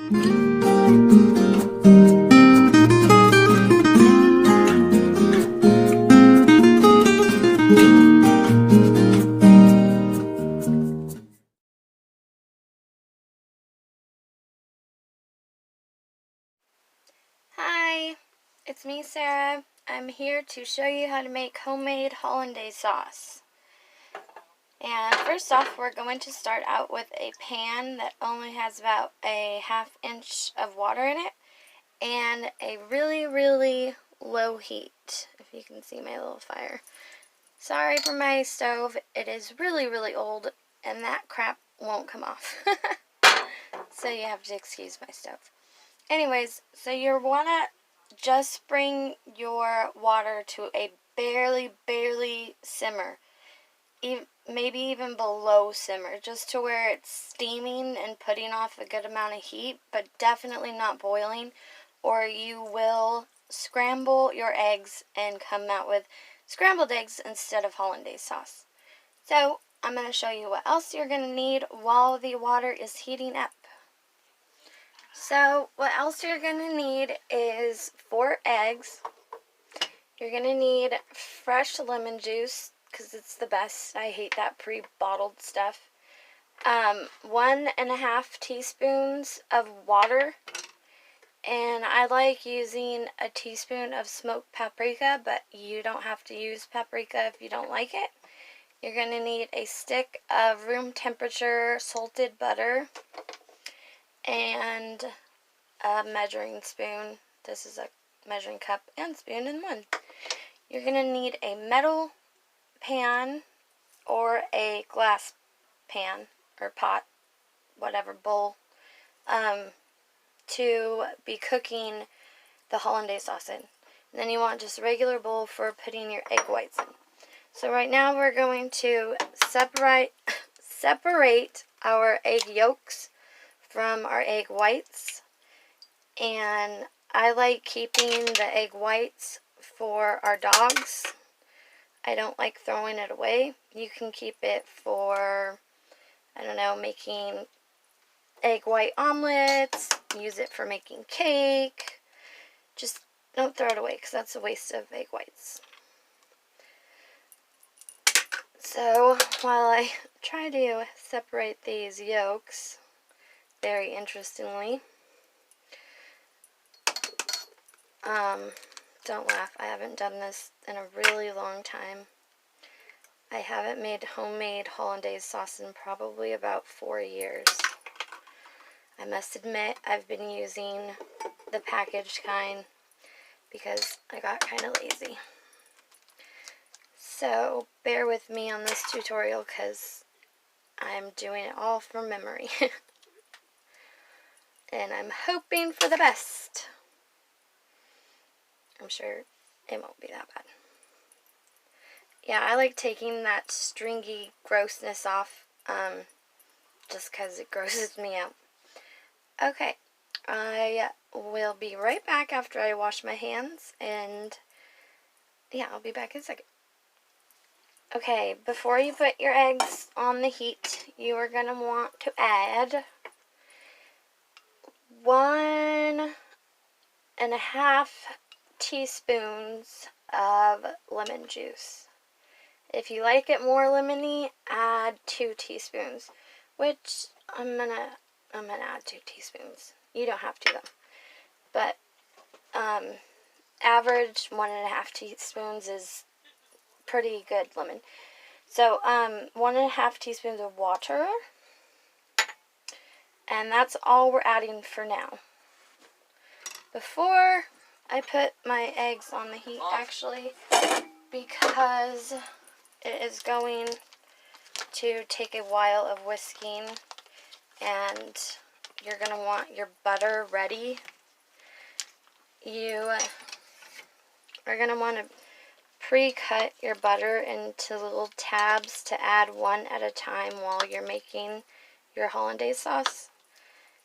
Hi, it's me, Sarah. I'm here to show you how to make homemade hollandaise sauce. And first off, we're going to start out with a pan that only has about a ½ inch of water in it and a really, really low heat, if you can see my little fire. Sorry for my stove, it is really, really old and that crap won't come off. So you have to excuse my stove. Anyways, so you want to just bring your water to a barely simmer. Maybe even below simmer, just to where it's steaming and putting off a good amount of heat, but definitely not boiling, or you will scramble your eggs and come out with scrambled eggs instead of hollandaise sauce. So I'm going to show you what else you're going to need while the water is heating up. So what else you're going to need is 4 eggs. You're going to need fresh lemon juice, because it's the best. I hate that pre-bottled stuff. 1½ teaspoons of water. And I like using a teaspoon of smoked paprika, but you don't have to use paprika if you don't like it. You're going to need a stick of room temperature salted butter and a measuring spoon. This is a measuring cup and spoon in one. You're going to need a metal pan or a glass pan or pot, whatever, bowl, to be cooking the hollandaise sauce in. And then you want just a regular bowl for putting your egg whites in. So right now we're going to separate our egg yolks from our egg whites. And I like keeping the egg whites for our dogs. I don't like throwing it away. You can keep it for, I don't know, making egg white omelets, use it for making cake. Just don't throw it away because that's a waste of egg whites. So while I try to separate these yolks, very interestingly, don't laugh, I haven't done this in a really long time. I haven't made homemade hollandaise sauce in probably about 4 years. I must admit I've been using the packaged kind because I got kind of lazy. So bear with me on this tutorial because I'm doing it all from memory. And I'm hoping for the best. I'm sure it won't be that bad. Yeah, I like taking that stringy grossness off, just because it grosses me out. Okay, I will be right back after I wash my hands, and yeah, I'll be back in a second. Okay, before you put your eggs on the heat, you are going to want to add 1½ teaspoons of lemon juice. If you like it more lemony, add 2 teaspoons, which I'm gonna add 2 teaspoons. You don't have to though, but average 1½ teaspoons is pretty good lemon. So 1½ teaspoons of water, and that's all we're adding for now. Before I put my eggs on the heat, actually, because it is going to take a while of whisking, and you're going to want your butter ready. You are going to want to pre-cut your butter into little tabs to add one at a time while you're making your hollandaise sauce,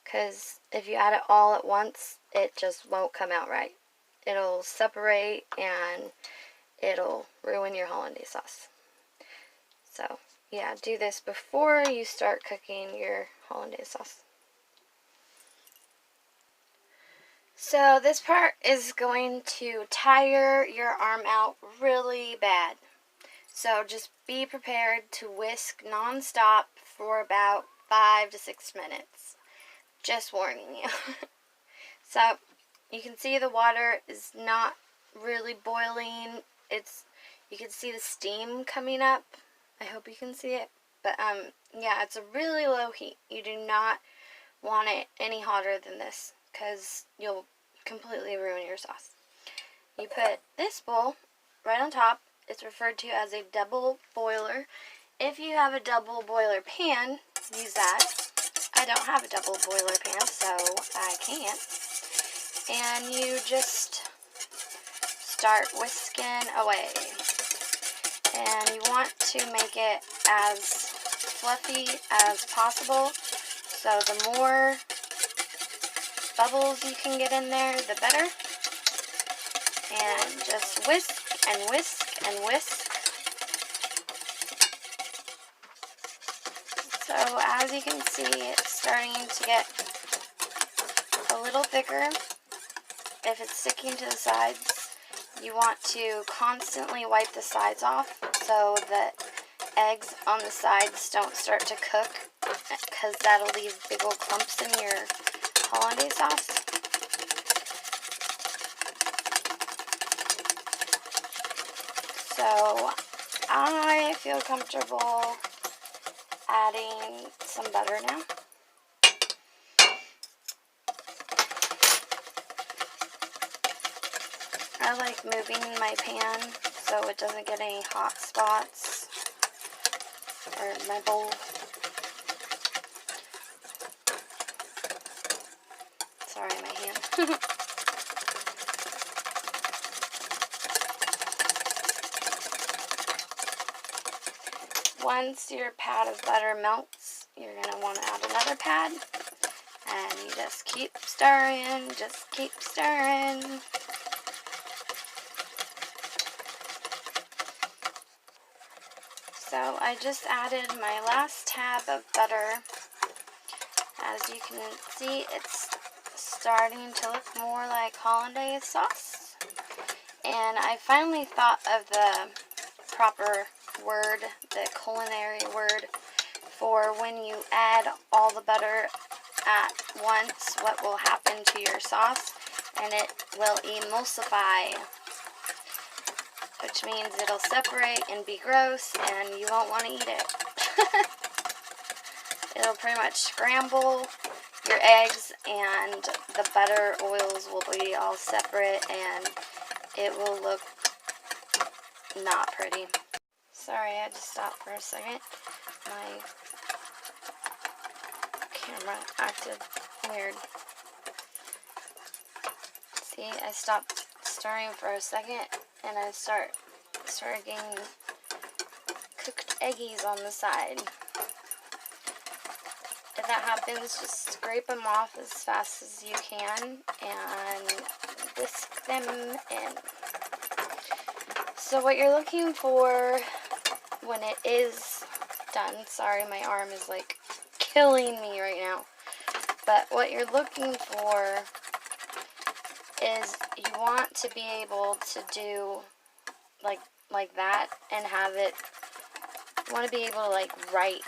because if you add it all at once, it just won't come out right. It'll separate and it'll ruin your hollandaise sauce. So yeah, do this before you start cooking your hollandaise sauce. So this part is going to tire your arm out really bad. So just be prepared to whisk non-stop for about 5 to 6 minutes. Just warning you. So you can see the water is not really boiling. You can see the steam coming up. I hope you can see it. But yeah, it's a really low heat. You do not want it any hotter than this because you'll completely ruin your sauce. You put this bowl right on top. It's referred to as a double boiler. If you have a double boiler pan, use that. I don't have a double boiler pan, so I can't. And you just start whisking away. And you want to make it as fluffy as possible. So the more bubbles you can get in there, the better. And just whisk and whisk and whisk. So as you can see, it's starting to get a little thicker. If it's sticking to the sides, you want to constantly wipe the sides off so that eggs on the sides don't start to cook, because that'll leave big old clumps in your hollandaise sauce. So I feel comfortable adding some butter now. I like moving my pan so it doesn't get any hot spots, or my bowl. Sorry, my hand. Once your pad of butter melts, you're going to want to add another pad. And you just keep stirring, just keep stirring. So I just added my last tab of butter. As you can see, it's starting to look more like hollandaise sauce. And I finally thought of the proper word, the culinary word, for when you add all the butter at once, what will happen to your sauce, and it will emulsify, which means it'll separate and be gross, and you won't want to eat it. It'll pretty much scramble your eggs, and the butter oils will be all separate, and it will look not pretty. Sorry, I had to stop for a second. My camera acted weird. See, I stopped stirring for a second, and I started getting cooked eggies on the side. If that happens, just scrape them off as fast as you can and whisk them in. So what you're looking for when it is done, sorry, my arm is like killing me right now, but what you're looking for is you want to be able to do like that and have it, you want to be able to like write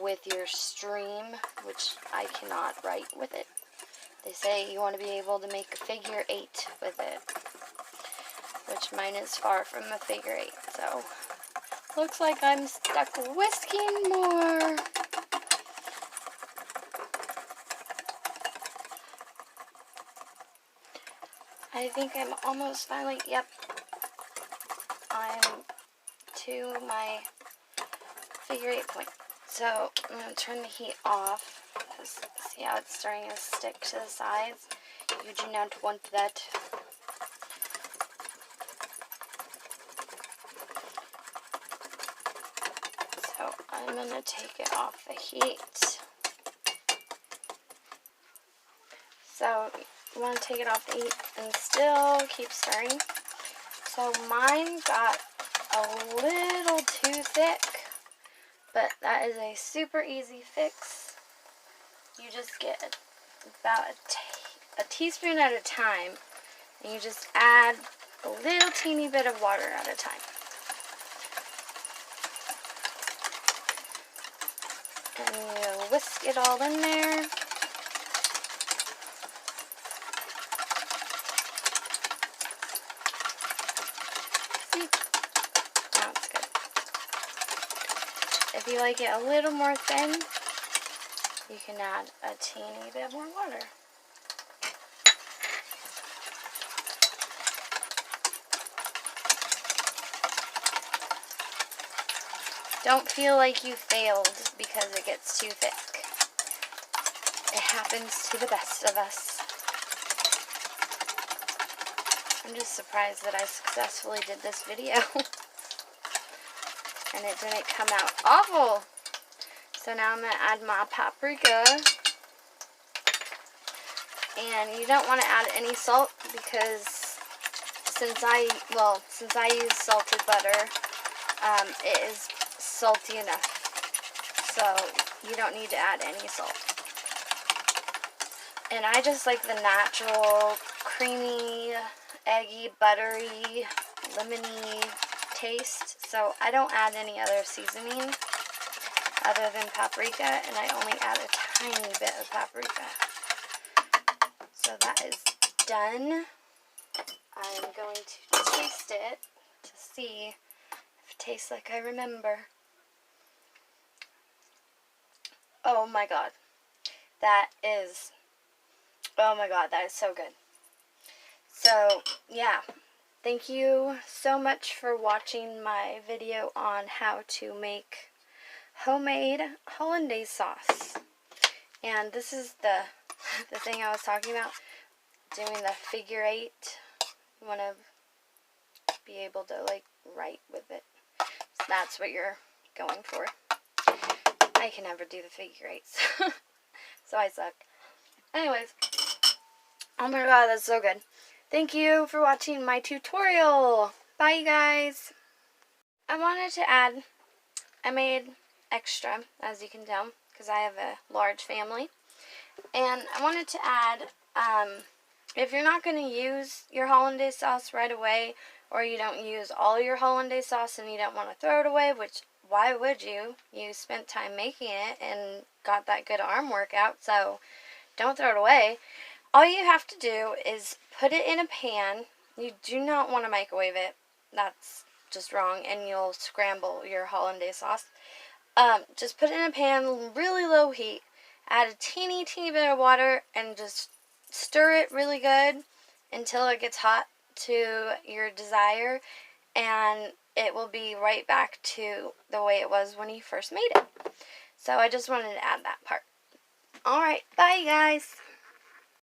with your stream, which I cannot write with it. They say you want to be able to make a figure 8 with it, which mine is far from a figure 8, so looks like I'm stuck whisking more. I think I'm almost finally, yep, I'm to my figure 8 point. So I'm going to turn the heat off, because see how it's starting to stick to the sides? You do not want that. So I'm going to take it off the heat. So you want to take it off the heat and still keep stirring. So mine got a little too thick, but that is a super easy fix. You just get about a teaspoon at a time, and you just add a little teeny bit of water at a time. And you whisk it all in there. See? Now it's good. If you like it a little more thin, you can add a teeny bit more water. Don't feel like you failed because it gets too thick. It happens to the best of us. I'm just surprised that I successfully did this video. And it didn't come out awful. So now I'm going to add my paprika. And you don't want to add any salt because since I use salted butter, it is salty enough, so you don't need to add any salt. And I just like the natural, creamy, eggy, buttery, lemony taste, so I don't add any other seasoning other than paprika, and I only add a tiny bit of paprika. So that is done. I'm going to taste it to see if it tastes like I remember. Oh my god, oh my god, that is so good. So, yeah, thank you so much for watching my video on how to make homemade Hollandaise sauce. And this is the thing I was talking about, doing the figure 8. You want to be able to, like, write with it. So that's what you're going for. I can never do the figure 8s. So I suck. Anyways. Oh my god, that's so good. Thank you for watching my tutorial. Bye, you guys. I wanted to add, I made extra, as you can tell, because I have a large family. And I wanted to add, if you're not going to use your Hollandaise sauce right away, or you don't use all your Hollandaise sauce and you don't want to throw it away, which why would you? You spent time making it and got that good arm workout, so don't throw it away. All you have to do is put it in a pan. You do not want to microwave it. That's just wrong, and you'll scramble your Hollandaise sauce. Just put it in a pan, really low heat. Add a teeny bit of water and just stir it really good until it gets hot to your desire, and it will be right back to the way it was when you first made it. So I just wanted to add that part. Alright, bye guys!